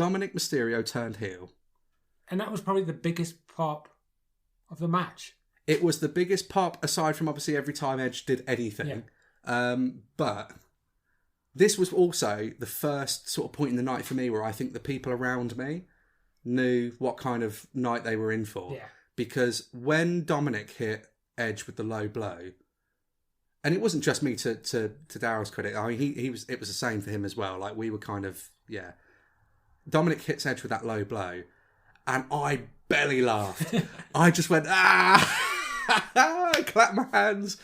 Dominic Mysterio turned heel. And that was probably the biggest pop of the match. It was the biggest pop, aside from obviously every time Edge did anything. Yeah. But this was also the first sort of point in the night for me where I think the people around me knew what kind of night they were in for. Yeah. Because when Dominic hit Edge with the low blow, and it wasn't just me to Daryl's credit. I mean, it was the same for him as well. Like, we were kind of, yeah. Dominic hits Edge with that low blow, and I belly laughed. I just went, I clapped my hands,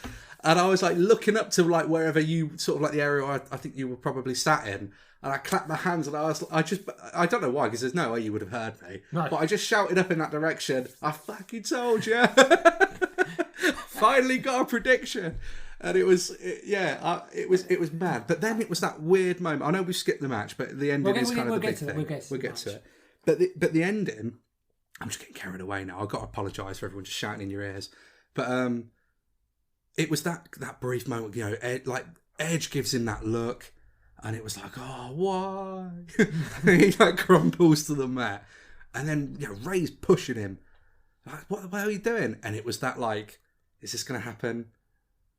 and I was like looking up to like wherever you sort of like the area I think you were probably sat in, and I clapped my hands, and I don't know why, because there's no way you would have heard me, but I just shouted up in that direction. I fucking told you. Finally got a prediction. And it was mad. But then it was that weird moment. I know we skipped the match, but the ending is kind of the big thing. We'll get to it. But the ending, I'm just getting carried away now. I've got to apologise for everyone just shouting in your ears. But it was that brief moment, you know, Edge gives him that look, and it was like, oh, why? And he like crumples to the mat, and then, you know, Ray's pushing him. Like, what are you doing? And it was that like, is this going to happen?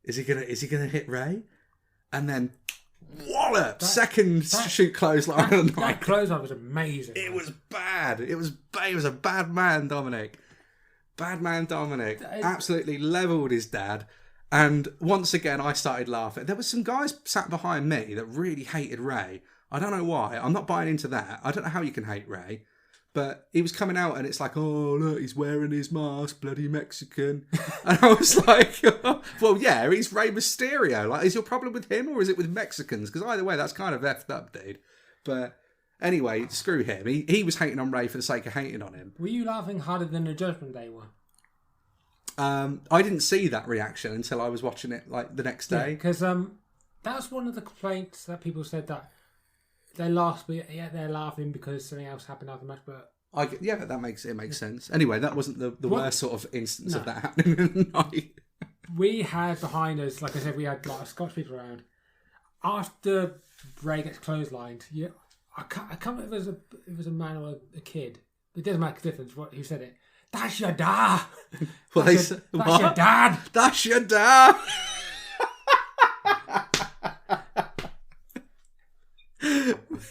Is he gonna hit Ray? And then wallop! Second shoot clothesline. That clothesline was amazing. It was bad. It was a bad man, Dominic. Bad man, Dominic. Absolutely levelled his dad. And once again, I started laughing. There were some guys sat behind me that really hated Ray. I don't know why. I'm not buying into that. I don't know how you can hate Ray. But he was coming out and it's like, oh, look, he's wearing his mask, bloody Mexican. And I was like, well, yeah, he's Rey Mysterio. Like, is your problem with him or is it with Mexicans? Because either way, that's kind of effed up, dude. But anyway, screw him. He was hating on Ray for the sake of hating on him. Were you laughing harder than the Judgment Day one? I didn't see that reaction until I was watching it like the next day. Because that's one of the complaints that people said that they laughed, but yeah, they're laughing because something else happened after the match. But but that makes sense. Anyway, that wasn't the worst sort of instance of that happening in the night. We had behind us, like I said, we had a lot of Scottish people around. After Ray gets clotheslined, I can't remember if it was a man or a kid. It doesn't make a difference who said it. That's your dad. That's your dad. That's your dad.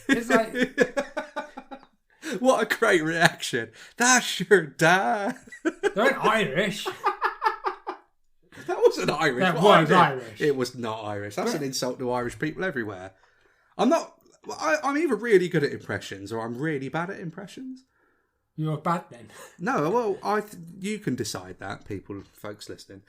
It's like, what a great reaction. That's your dad. They're Irish. That wasn't Irish. That was Irish. It was not Irish. That's an insult to Irish people everywhere. I'm either really good at impressions or I'm really bad at impressions. You're bad then. No, well, you can decide that, folks listening.